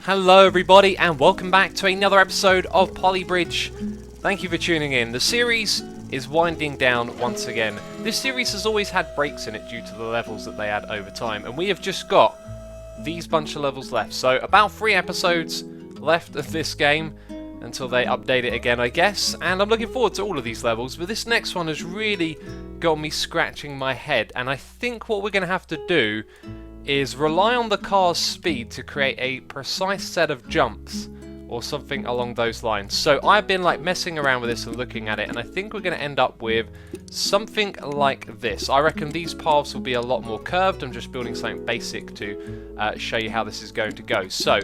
Hello everybody and welcome back to another episode of Polybridge. Thank you for tuning in. The series is winding down once again. This series has always had breaks in it due to the levels that they add over time, and we have just got these bunch of levels left. So about 3 episodes left of this game until they update it again, I guess, and I'm looking forward to all of these levels, but this next one has really got me scratching my head, and I think what we're going to have to do is rely on the car's speed to create a precise set of jumps or something along those lines. So I've been like messing around with this and looking at it, and I think we're going to end up with something like this. I reckon these paths will be a lot more curved. I'm just building something basic to show you how this is going to go. So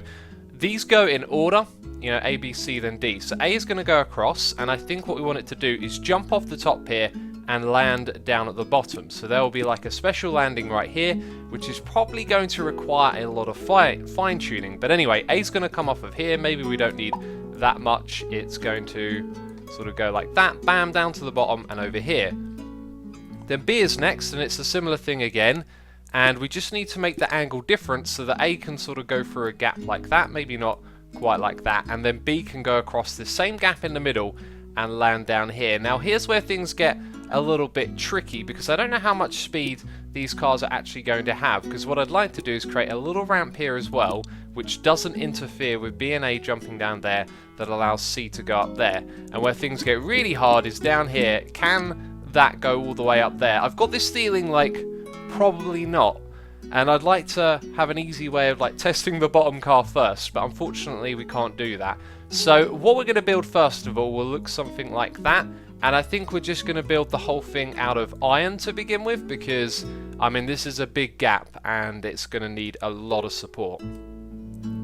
these go in order, you know, A, B, C, then D. So A is going to go across, and I think what we want it to do is jump off the top here and land down at the bottom. So there will be like a special landing right here, which is probably going to require a lot of fine tuning. But anyway, A's going to come off of here. Maybe we don't need that much. It's going to sort of go like that, bam, down to the bottom and over here. Then B is next, and it's a similar thing again. And we just need to make the angle different so that A can sort of go through a gap like that, maybe not quite like that. And then B can go across this same gap in the middle and land down here. Now here's where things get a little bit tricky, because I don't know how much speed these cars are actually going to have, because what I'd like to do is create a little ramp here as well, which doesn't interfere with B and A jumping down there, that allows C to go up there. And where things get really hard is down here. Can that go all the way up there? I've got this feeling like probably not, and I'd like to have an easy way of like testing the bottom car first, but unfortunately we can't do that. So what we're going to build first of all will look something like that. And I think we're just going to build the whole thing out of iron to begin with, because, I mean, this is a big gap and it's going to need a lot of support.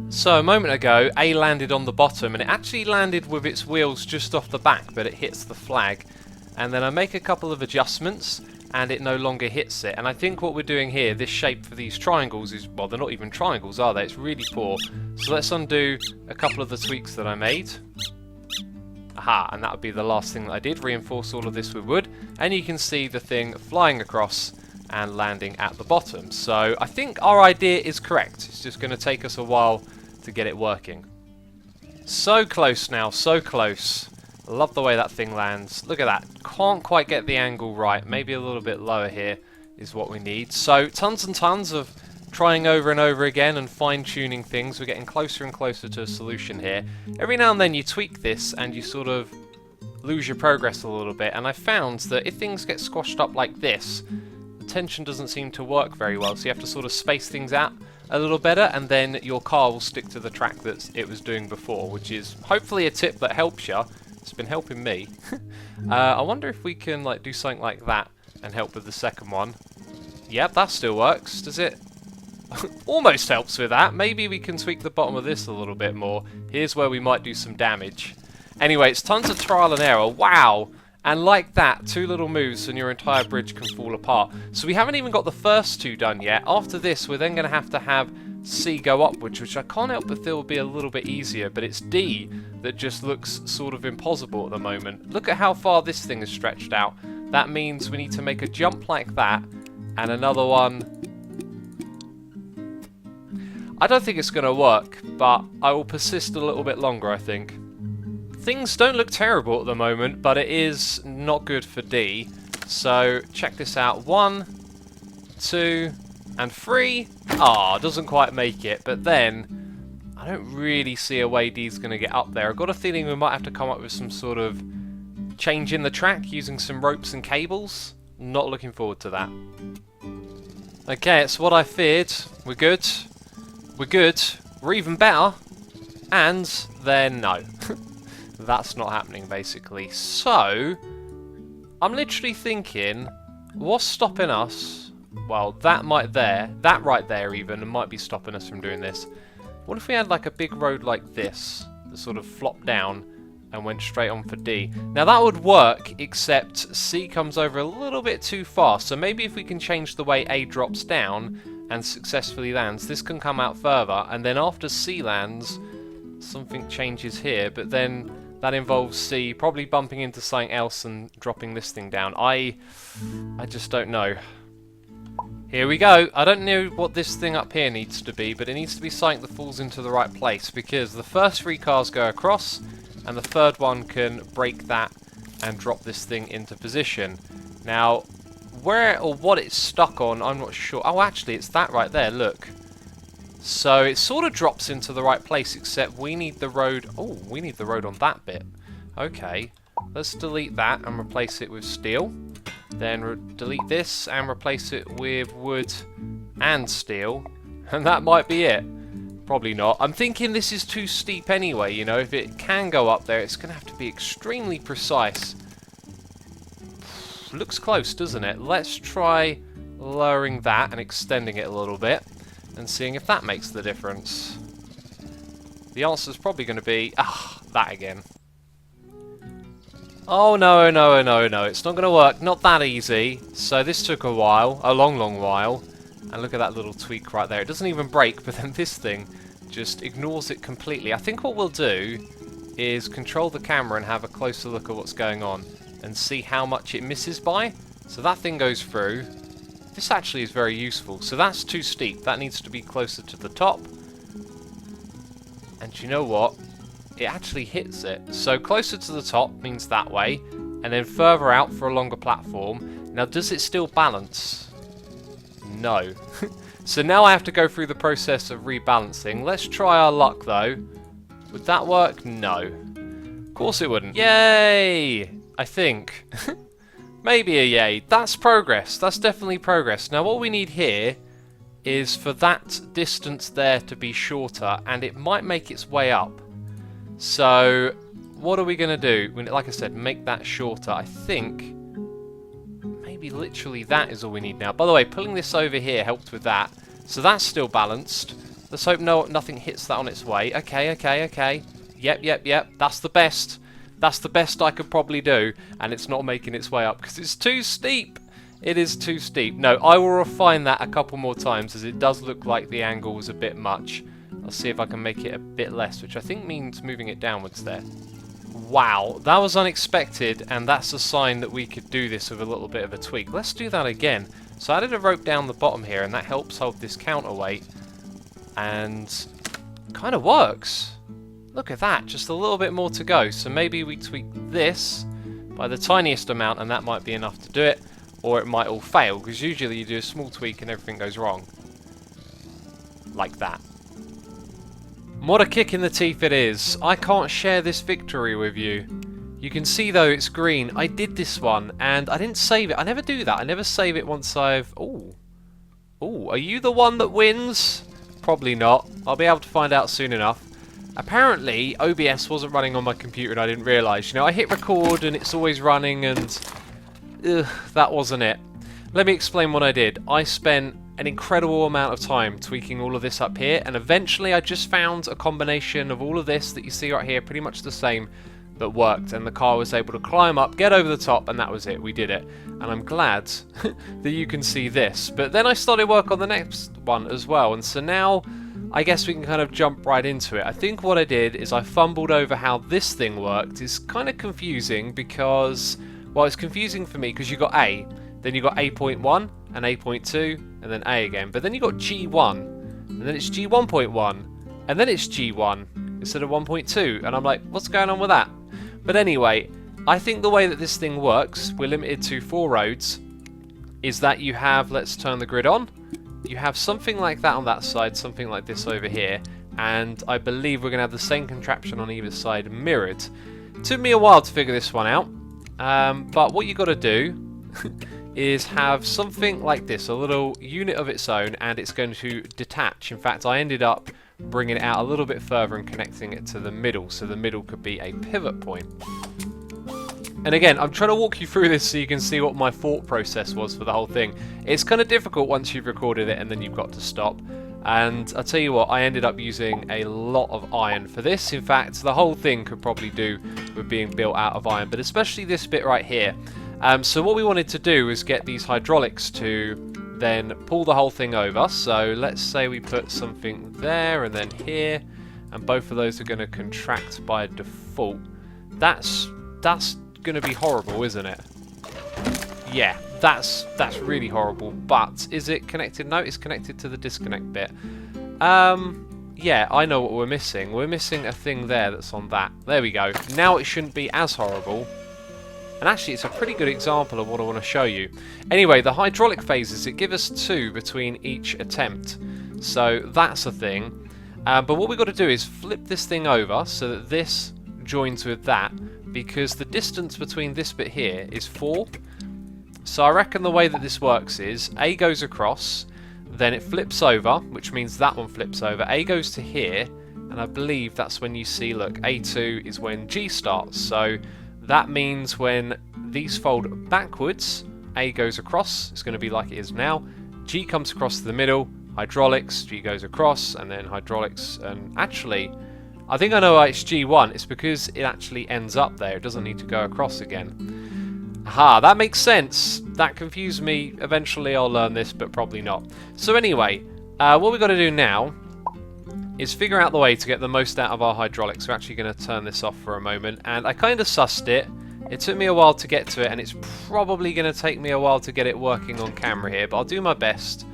So a moment ago, A landed on the bottom, and it actually landed with its wheels just off the back, but it hits the flag. And then I make a couple of adjustments and it no longer hits it. And I think what we're doing here, this shape for these triangles is, well, they're not even triangles, are they? It's really poor. So let's undo a couple of the tweaks that I made. Aha, and that would be the last thing that I did, reinforce all of this with wood, and you can see the thing flying across and landing at the bottom. So I think our idea is correct. It's just going to take us a while to get it working. So close now, so close. Love the way that thing lands. Look at that. Can't quite get the angle right. Maybe a little bit lower here is what we need. So tons and tons of trying over and over again and fine-tuning things. We're getting closer and closer to a solution here. Every now and then you tweak this and you sort of lose your progress a little bit, and I found that if things get squashed up like this, the tension doesn't seem to work very well, so you have to sort of space things out a little better, and then your car will stick to the track that it was doing before, which is hopefully a tip that helps you. It's been helping me. I wonder if we can like do something like that and help with the second one. Yep, that still works. Does it? Almost helps with that. Maybe we can tweak the bottom of this a little bit more. Here's where we might do some damage. Anyway, it's tons of trial and error. Wow! And like that, 2 little moves and your entire bridge can fall apart. So we haven't even got the first 2 done yet. After this, we're then going to have C go upwards, which I can't help but feel will be a little bit easier, but it's D that just looks sort of impossible at the moment. Look at how far this thing is stretched out. That means we need to make a jump like that, and another one. I don't think it's going to work, but I will persist a little bit longer, I think. Things don't look terrible at the moment, but it is not good for D. So check this out. 1, 2, and 3. Ah, doesn't quite make it, but then I don't really see a way D's going to get up there. I've got a feeling we might have to come up with some sort of change in the track using some ropes and cables. Not looking forward to that. Okay, it's what I feared. We're good. We're good, we're even better, and then no. That's not happening, basically. So, I'm literally thinking, what's stopping us? Well, that right there even, might be stopping us from doing this. What if we had like a big road like this, that sort of flopped down and went straight on for D? Now that would work, except C comes over a little bit too fast, so maybe if we can change the way A drops down and successfully lands, this can come out further, and then after C lands, something changes here, but then that involves C probably bumping into something else and dropping this thing down. I just don't know. Here we go. I don't know what this thing up here needs to be, but it needs to be something that falls into the right place, because the first 3 cars go across, and the third one can break that and drop this thing into position. Now, where or what it's stuck on, I'm not sure. Oh, actually, it's that right there, look. So it sort of drops into the right place, except we need the road. Oh, we need the road on that bit. Okay, let's delete that and replace it with steel. Then delete this and replace it with wood and steel. And that might be it. Probably not. I'm thinking this is too steep anyway, you know. If it can go up there, it's going to have to be extremely precise. Looks close, doesn't it? Let's try lowering that and extending it a little bit and seeing if that makes the difference. The answer's probably going to be, that again. Oh no, no, no, no, it's not going to work. Not that easy. So this took a while, a long, long while. And look at that little tweak right there. It doesn't even break, but then this thing just ignores it completely. I think what we'll do is control the camera and have a closer look at what's going on and see how much it misses by. So that thing goes through. This actually is very useful. So that's too steep. That needs to be closer to the top. And you know what? It actually hits it. So closer to the top means that way, and then further out for a longer platform. Now, does it still balance? No. So now I have to go through the process of rebalancing. Let's try our luck though. Would that work? No. Of course it wouldn't. Yay! I think. Maybe a yay. That's progress. That's definitely progress. Now what we need here is for that distance there to be shorter, and it might make its way up. So what are we going to do? Like I said, make that shorter. I think maybe literally that is all we need now. By the way, pulling this over here helped with that. So that's still balanced. Let's hope nothing hits that on its way. Okay, okay, okay. Yep. That's the best. That's the best I could probably do. And it's not making its way up because it's too steep. It is too steep. No, I will refine that a couple more times as it does look like the angle was a bit much. I'll see if I can make it a bit less, which I think means moving it downwards there. Wow, that was unexpected, and that's a sign that we could do this with a little bit of a tweak. Let's do that again. So I added a rope down the bottom here, and that helps hold this counterweight, and kind of works. Look at that, just a little bit more to go. So maybe we tweak this by the tiniest amount, and that might be enough to do it, or it might all fail, because usually you do a small tweak and everything goes wrong. Like that. What a kick in the teeth it is. I can't share this victory with you. You can see though it's green. I did this one and I didn't save it. I never do that. I never save it once I've... Ooh, are you the one that wins? Probably not. I'll be able to find out soon enough. Apparently OBS wasn't running on my computer and I didn't realise. You know, I hit record and it's always running and... that wasn't it. Let me explain what I did. I spent an incredible amount of time tweaking all of this up here, and eventually I just found a combination of all of this that you see right here, pretty much the same, that worked, and the car was able to climb up, get over the top, and that was it. We did it. And I'm glad that you can see this. But then I started work on the next one as well, and so now I guess we can kind of jump right into it. I think what I did is I fumbled over how this thing worked. It's kind of confusing because, well, it's confusing for me because you got A, then you got A.1 and A.2 and then A again, but then you got G1 and then it's G1.1 and then it's G1 instead of 1.2, and I'm like, what's going on with that? But anyway, I think the way that this thing works, we're limited to 4 roads, is that you have, let's turn the grid on, you have something like that on that side, something like this over here, and I believe we're going to have the same contraption on either side mirrored. It took me a while to figure this one out, but what you got to do is have something like this, a little unit of its own, and it's going to detach. In fact, I ended up bringing it out a little bit further and connecting it to the middle, so the middle could be a pivot point. And again, I'm trying to walk you through this so you can see what my thought process was for the whole thing. It's kind of difficult once you've recorded it and then you've got to stop. And I'll tell you what, I ended up using a lot of iron for this. In fact, the whole thing could probably do with being built out of iron, but especially this bit right here. So what we wanted to do was get these hydraulics to then pull the whole thing over. So let's say we put something there and then here, and both of those are going to contract by default. That's going to be horrible, isn't it? Yeah, That's really horrible. But is it connected? No, it's connected to the disconnect bit. Yeah, I know what we're missing. We're missing a thing there that's on that. There we go. Now it shouldn't be as horrible. And actually, it's a pretty good example of what I want to show you. Anyway, the hydraulic phases, it gives us 2 between each attempt. So that's a thing. But what we've got to do is flip this thing over so that this joins with that, because the distance between this bit here is 4. So I reckon the way that this works is A goes across, then it flips over, which means that one flips over. A goes to here, and I believe that's when you see, look, A2 is when G starts. So that means when these fold backwards, A goes across, it's going to be like it is now. G comes across to the middle, hydraulics, G goes across, and then hydraulics. And actually, I think I know why it's G1. It's because it actually ends up there. It doesn't need to go across again. Aha, that makes sense. That confused me. Eventually I'll learn this, but probably not. So anyway, what we've got to do now is figure out the way to get the most out of our hydraulics. We're actually going to turn this off for a moment, and I kind of sussed it. It took me a while to get to it, and it's probably going to take me a while to get it working on camera here, but I'll do my best.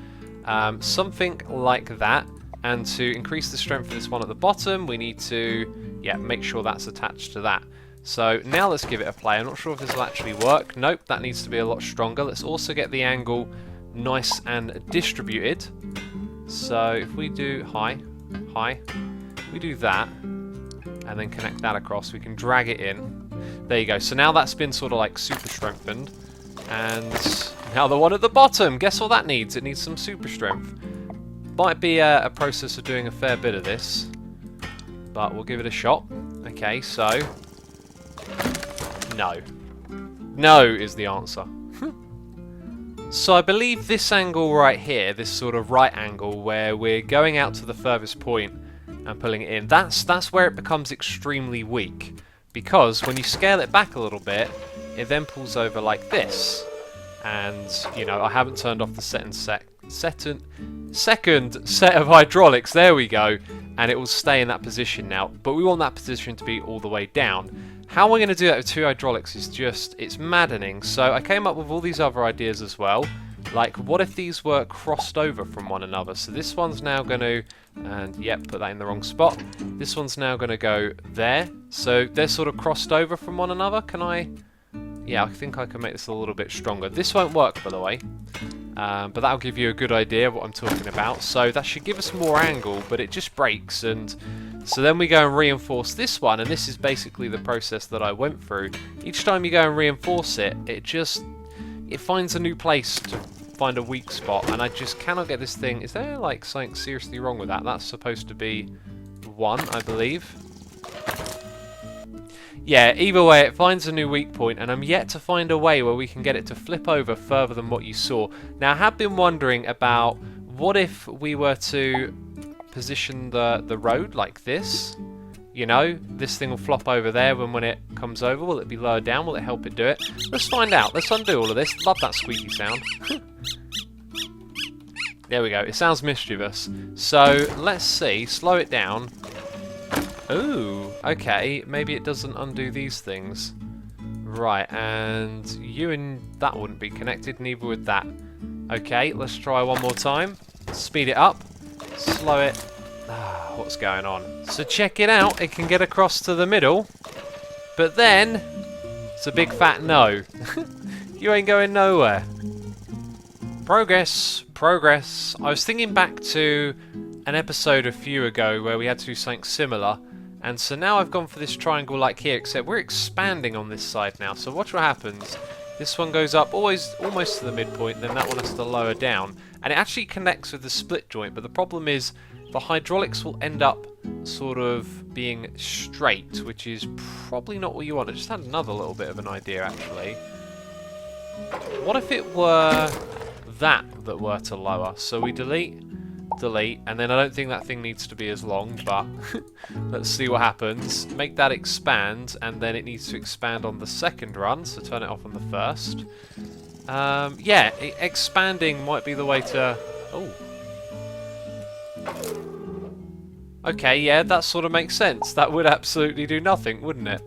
Something like that. And to increase the strength of this one at the bottom, we need to, yeah, make sure that's attached to that. So now let's give it a play. I'm not sure if this will actually work. Nope, that needs to be a lot stronger. Let's also get the angle nice and distributed. So if we do high, we do that, and then connect that across, we can drag it in. There you go. So now that's been sort of like super strengthened. And now the one at the bottom, guess what that needs? It needs some super strength. Might be a process of doing a fair bit of this, but we'll give it a shot. Okay, so no. No is the answer. So I believe this angle right here, this sort of right angle where we're going out to the furthest point and pulling it in, that's where it becomes extremely weak. Because when you scale it back a little bit, it then pulls over like this. And, you know, I haven't turned off the second set of hydraulics. There we go. And it will stay in that position now. But we want that position to be all the way down. How we're going to do that with 2 hydraulics is just, it's maddening. So I came up with all these other ideas as well. Like, what if these were crossed over from one another? So this one's now going to, and yep, put that in the wrong spot. This one's now going to go there. So they're sort of crossed over from one another. Can I? Yeah, I think I can make this a little bit stronger. This won't work, by the way. But that'll give you a good idea of what I'm talking about. So that should give us more angle, but it just breaks. And so then we go and reinforce this one. And this is basically the process that I went through. Each time you go and reinforce it, it finds a new place to find a weak spot. And I just cannot get this thing. Is there like something seriously wrong with that? That's supposed to be 1, I believe. Yeah, either way, it finds a new weak point, and I'm yet to find a way where we can get it to flip over further than what you saw. Now, I have been wondering about what if we were to position the road like this. You know, this thing will flop over there when it comes over. Will it be lowered down? Will it help it do it? Let's find out. Let's undo all of this. Love that squeaky sound. There we go. It sounds mischievous. So, let's see. Slow it down. Ooh, okay, maybe it doesn't undo these things. Right, and you and that wouldn't be connected, neither would that. Okay, let's try one more time. Speed it up, slow it. What's going on? So check it out, it can get across to the middle, but then it's a big fat no. You ain't going nowhere. Progress, progress. I was thinking back to an episode a few ago where we had to do something similar. And so now I've gone for this triangle like here, except we're expanding on this side now. So watch what happens. This one goes up almost to the midpoint, then that one has to lower down. And it actually connects with the split joint, but the problem is the hydraulics will end up sort of being straight, which is probably not what you want. I just had another little bit of an idea, actually. What if it were that were to lower? So we delete, and then I don't think that thing needs to be as long, but let's see what happens. Make that expand, and then it needs to expand on the second run, so turn it off on the first. Yeah, expanding might be the way to... Oh. Okay, yeah, that sort of makes sense. That would absolutely do nothing, wouldn't it?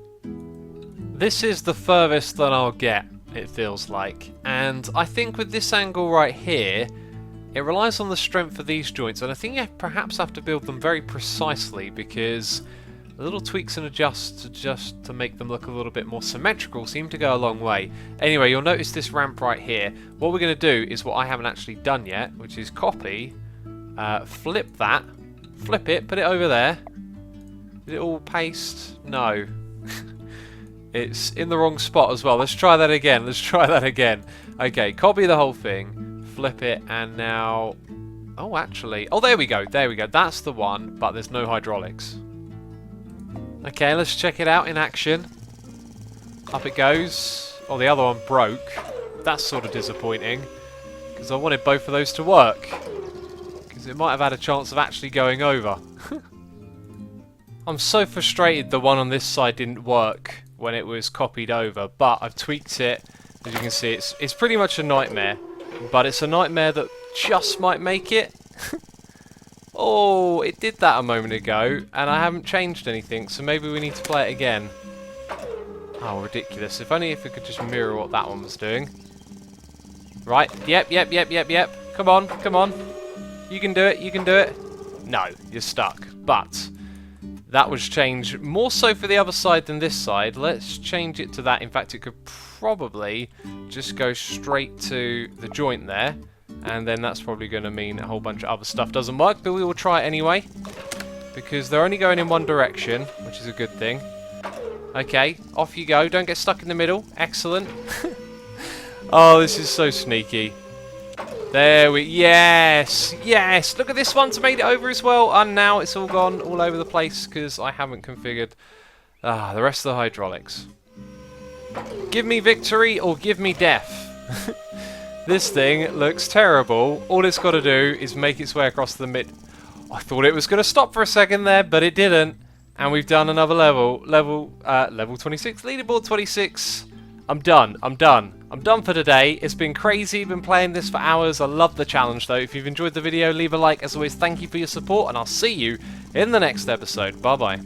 This is the furthest that I'll get. it feels like. And I think with this angle right here, it relies on the strength of these joints, and I think you perhaps have to build them very precisely, because little tweaks and adjusts just to make them look a little bit more symmetrical seem to go a long way. Anyway, you'll notice this ramp right here. What we're going to do is what I haven't actually done yet, which is copy, flip that, flip it, put it over there. Did it all paste? No. It's in the wrong spot as well. Let's try that again. Let's try that again. Okay, copy the whole thing, flip it, and now... Oh, actually... Oh, there we go. There we go. That's the one, but there's no hydraulics. Okay, let's check it out in action. Up it goes. Oh, the other one broke. That's sort of disappointing, because I wanted both of those to work, because it might have had a chance of actually going over. I'm so frustrated the one on this side didn't work when it was copied over, but I've tweaked it. As you can see, it's pretty much a nightmare, but it's a nightmare that just might make it. Oh, it did that a moment ago, and I haven't changed anything, so maybe we need to play it again. Oh, ridiculous. If only if we could just mirror what that one was doing. Right, yep. Come on, come on. You can do it, you can do it. No, you're stuck. But that was changed more so for the other side than this side. Let's change it to that. In fact, it could probably just go straight to the joint there. And then that's probably going to mean a whole bunch of other stuff doesn't work, but we will try it anyway, because they're only going in one direction, which is a good thing. Okay, off you go. Don't get stuck in the middle. Excellent. Oh, this is so sneaky. There we... Yes! Yes! Look at this one's made it over as well, and now it's all gone all over the place because I haven't configured the rest of the hydraulics. Give me victory or give me death. This thing looks terrible. All it's got to do is make its way across the mid... I thought it was going to stop for a second there, but it didn't. And we've done another level. Level 26. Leaderboard 26. I'm done. I'm done. I'm done for today. It's been crazy. Been playing this for hours. I love the challenge, though. If you've enjoyed the video, leave a like. As always, thank you for your support, and I'll see you in the next episode. Bye-bye.